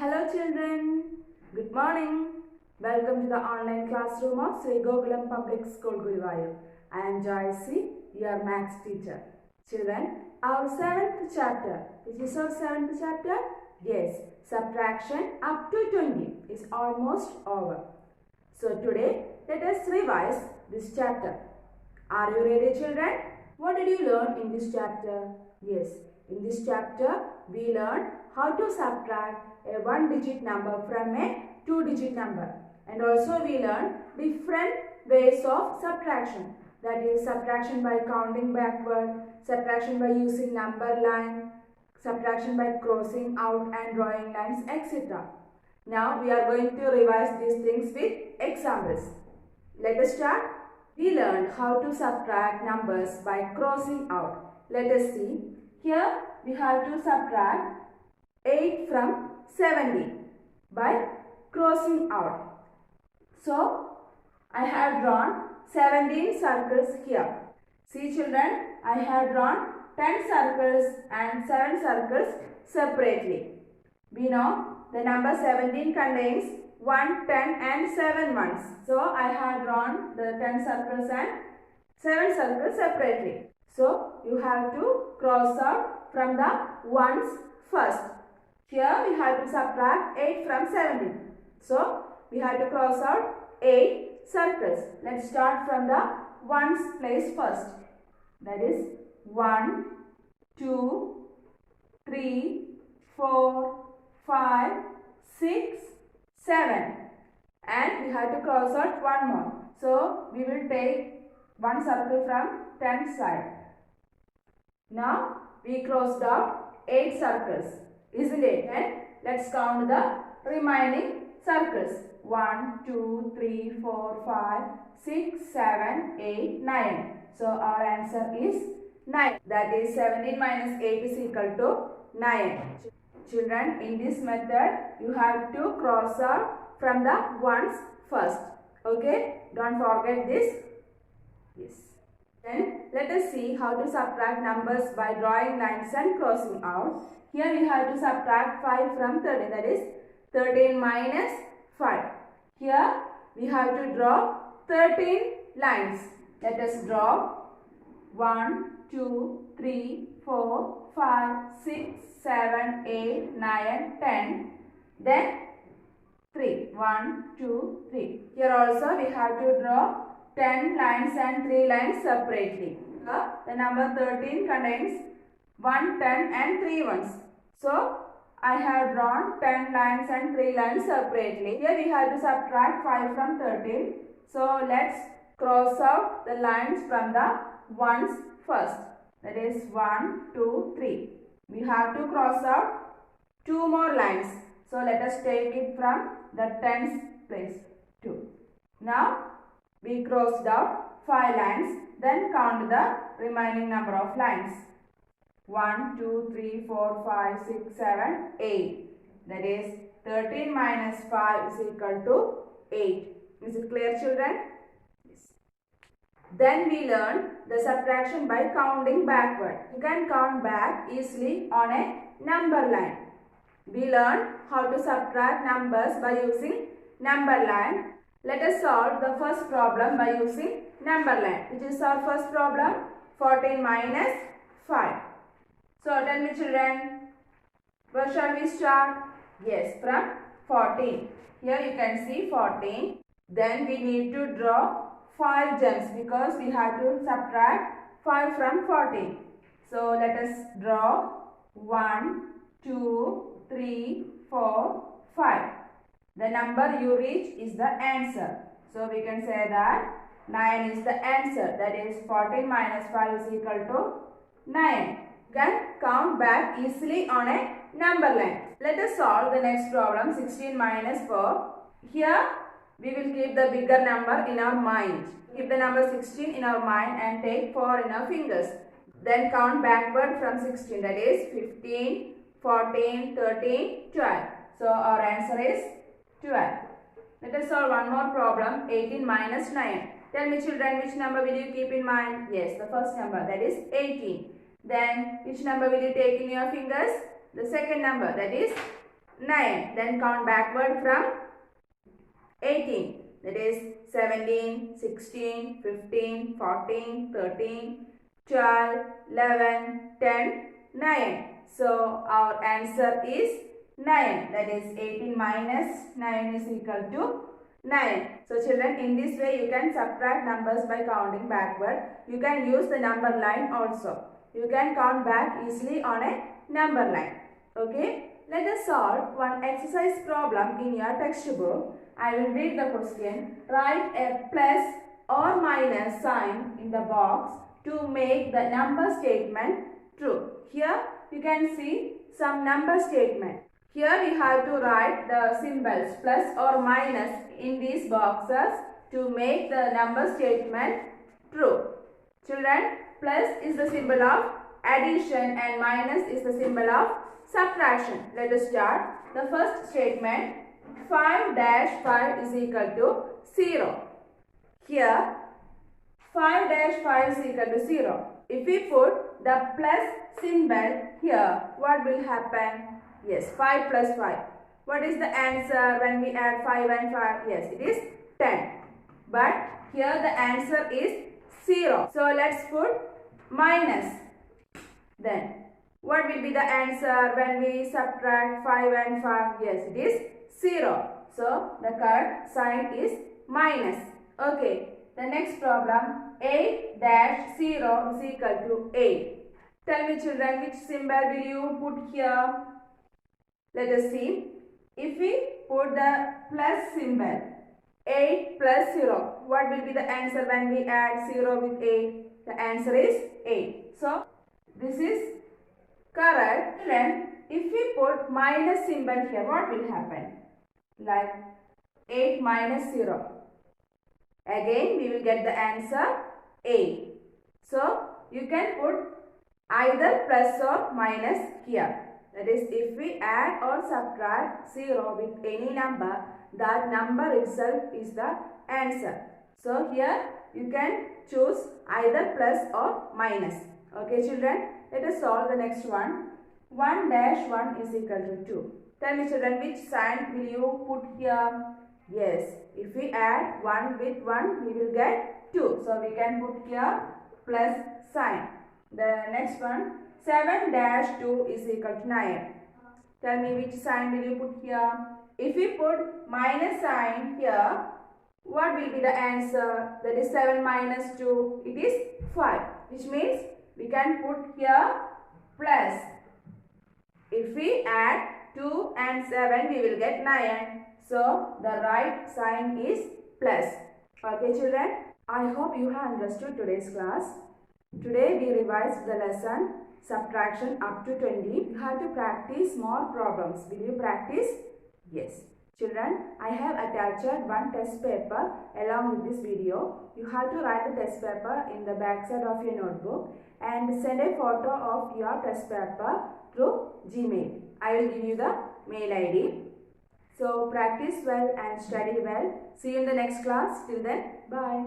Hello children, good morning. Welcome to the online classroom of Sri Gokulam Public School Guruvayur. I am Joyce, your maths teacher. Children, our 7th chapter, which is our 7th chapter? Yes, subtraction up to 20 is almost over. So today, let us revise this chapter. Are you ready children? What did you learn in this chapter? Yes, in this chapter, we learned how to subtract a one-digit number from a two-digit number. And also we learned different ways of subtraction. That is subtraction by counting backward, subtraction by using number line, subtraction by crossing out and drawing lines, etc. Now we are going to revise these things with examples. Let us start. We learned how to subtract numbers by crossing out. Let us see. Here we have to subtract 8 from 70 by crossing out. So I have drawn 17 circles here. See children, I have drawn 10 circles and 7 circles separately. We know the number 17 contains 1, 10 and 7 ones. So I have drawn the 10 circles and 7 circles separately. So you have to cross out from the ones first. Here we have to subtract 8 from 17. So we have to cross out 8 circles. Let's start from the ones place first. That is 1, 2, 3, 4, 5, 6, 7. And we have to cross out one more. So we will take one circle from 10 side. Now we crossed out 8 circles. Isn't it? And let's count the remaining circles. 1, 2, 3, 4, 5, 6, 7, 8, 9. So our answer is 9. That is 17 minus 8 is equal to 9. Children, in this method, you have to cross out from the ones first. Okay? Don't forget this. Yes. Then let us see how to subtract numbers by drawing lines and crossing out. Here we have to subtract 5 from 13. That is 13 minus 5. Here we have to draw 13 lines. Let us draw 1, 2, 3, 4, 5, 6, 7, 8, 9, 10. Then 3. 1, 2, 3. Here also we have to draw 10 lines and 3 lines separately. The number 13 contains 1, 10 and 3 ones. So I have drawn 10 lines and 3 lines separately. Here we have to subtract 5 from 13. So let's cross out the lines from the ones first. That is 1, 2, 3. We have to cross out 2 more lines. So let us take it from the tens place 2. Now we crossed out 5 lines. Then count the remaining number of lines. 1, 2, 3, 4, 5, 6, 7, 8. That is 13 minus 5 is equal to 8. Is it clear children? Yes. Then we learn the subtraction by counting backward. You can count back easily on a number line. We learn how to subtract numbers by using number line. Let us solve the first problem by using number line. Which is our first problem? 14 minus 5. So tell me children, where shall we start? Yes, from 14. Here you can see 14. Then we need to draw 5 gems because we have to subtract 5 from 14. So let us draw 1, 2, 3, 4, 5. The number you reach is the answer. So we can say that 9 is the answer. That is 14 minus 5 is equal to 9. You can count back easily on a number line. Let us solve the next problem, 16 minus 4. Here we will keep the bigger number in our mind. Keep the number 16 in our mind and take 4 in our fingers. Then count backward from 16. That is 15, 14, 13, 12. So our answer is 12. Let us solve one more problem, 18 minus 9. Tell me children, which number will you keep in mind? Yes, the first number, that is 18. Then which number will you take in your fingers? The second number, that is 9. Then count backward from 18. That is 17, 16, 15, 14, 13, 12, 11, 10, 9. So our answer is 9. That is 18 minus 9 is equal to 9. So children, in this way you can subtract numbers by counting backward. You can use the number line also. You can count back easily on a number line. Okay. Let us solve one exercise problem in your textbook. I will read the question. Write a plus or minus sign in the box to make the number statement true. Here you can see some number statement. Here we have to write the symbols plus or minus in these boxes to make the number statement true. Children, plus is the symbol of addition and minus is the symbol of subtraction. Let us start. The first statement, 5 dash 5 is equal to 0. Here 5 dash 5 is equal to 0. If we put the plus symbol here, what will happen? Yes, 5 plus 5. What is the answer when we add 5 and 5? Yes, it is 10. But here the answer is 0. So let's put minus. Then what will be the answer when we subtract 5 and 5? Yes, it is 0. So the correct sign is minus. Okay. The next problem, 8 dash 0 is equal to 8. Tell me children, which symbol will you put here? Let us see. If we put the plus symbol, 8 plus 0, what will be the answer when we add 0 with 8? The answer is 8. So this is correct. Then if we put minus symbol here, what will happen? Like 8 minus 0. Again we will get the answer 8. So you can put either plus or minus here. That is, if we add or subtract 0 with any number, that number itself is the answer. So here you can choose either plus or minus. Okay children, let us solve the next one. 1 dash 1 is equal to 2. Tell me children, which sign will you put here? Yes, if we add 1 with 1, we will get 2. So we can put here plus sign. The next one, 7 dash 2 is equal to 9. Tell me which sign will you put here? If we put minus sign here, what will be the answer? That is 7 minus 2. It is 5. Which means we can put here plus. If we add 2 and 7, we will get 9. So the right sign is plus. Okay children, I hope you have understood today's class. Today we revised the lesson subtraction up to 20. You have to practice more problems. Will you practice? Yes. Children, I have attached one test paper along with this video. You have to write the test paper in the back side of your notebook and send a photo of your test paper through Gmail. I will give you the mail ID. So practice well and study well. See you in the next class. Till then, bye.